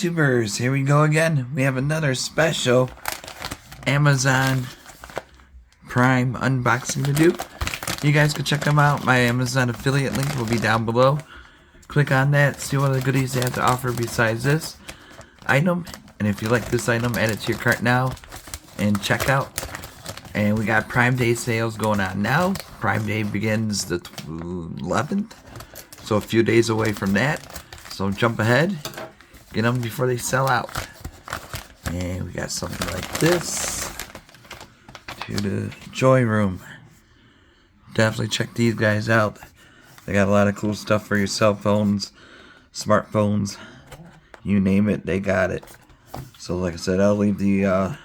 YouTubers, here we go again. We have another special Amazon Prime unboxing to do. You guys can check them out. My Amazon affiliate link will be down below. Click on that, see what other goodies they have to offer besides this item. And if you like this item, add it to your cart now and check out. And we got Prime Day sales going on now. Prime Day begins the 11th, so a few days away from that. So jump ahead, get them before they sell out. And we got something like this to the JOYROOM. Definitely check these guys out. They got a lot of cool stuff for your cell phones, smartphones, you name it, they got it. So like I said, I'll leave the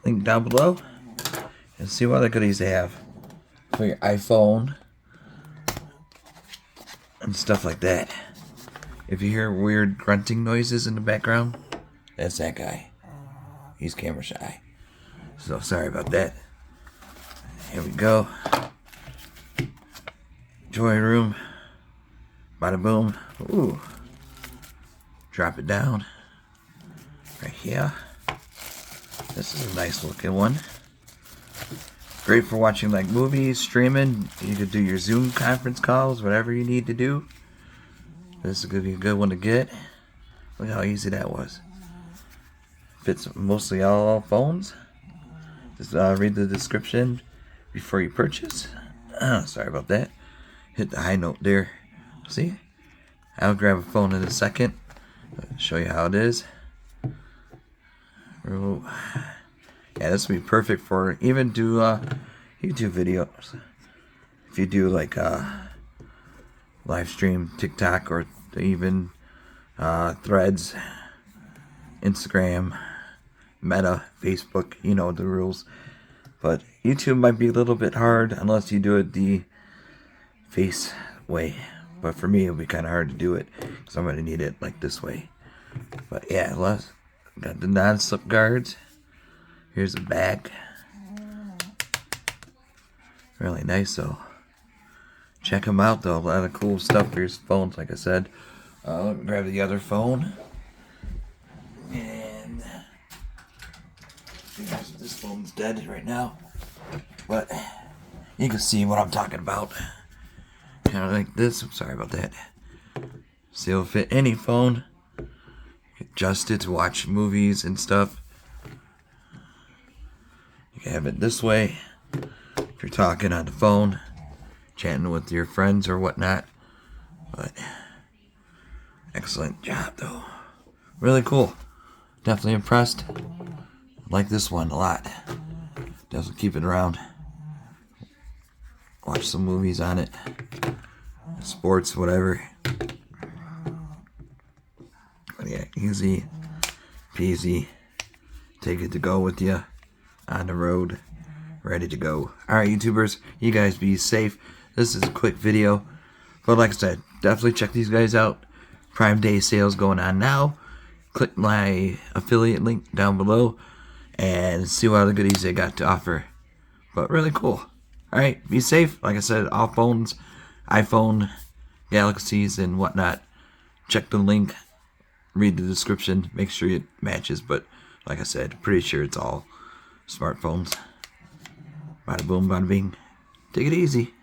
link down below and see what other goodies they have for your iPhone and stuff like that. If you hear weird grunting noises in the background, that's that guy. He's camera shy. So sorry about that. Here we go. JOYROOM. Bada boom. Ooh. Drop it down. Right here. This is a nice looking one. Great for watching like movies, streaming. You could do your Zoom conference calls, whatever you need to do. This is going to be a good one to get. Look how easy that was. Fits mostly all phones. Just read the description before you purchase. Sorry about that. Hit the high note there. See? I'll grab a phone in a second. Show you how it is. Oh. Yeah, this would be perfect for even do YouTube videos. If you do like live stream TikTok or even Threads, Instagram, Meta, Facebook, you know the rules. But YouTube might be a little bit hard unless you do it the face way. But for me, it'll be kind of hard to do it because I'm going to need it like this way. But yeah, got the non-slip guards. Here's the back. Really nice though. Check them out though. A lot of cool stuff for your phones, like I said. Let me grab the other phone. And this phone's dead right now. But you can see what I'm talking about. Kind of like this. Sorry about that. So it'll fit any phone. Adjust it to watch movies and stuff. You can have it this way if you're talking on the phone, chatting with your friends or whatnot. But excellent job though. Really cool. Definitely impressed. Like this one a lot. Definitely keep it around. Watch some movies on it. Sports, whatever. But yeah, easy peasy. Take it to go with you on the road, ready to go. Alright, YouTubers, you guys be safe. This is a quick video, but like I said, definitely check these guys out. Prime Day sales going on now. Click my affiliate link down below and see what other goodies they got to offer. But really cool. Alright, be safe. Like I said, all phones, iPhone, Galaxies, and whatnot. Check the link, read the description, make sure it matches. But like I said, pretty sure it's all smartphones. Bada boom, bada bing. Take it easy.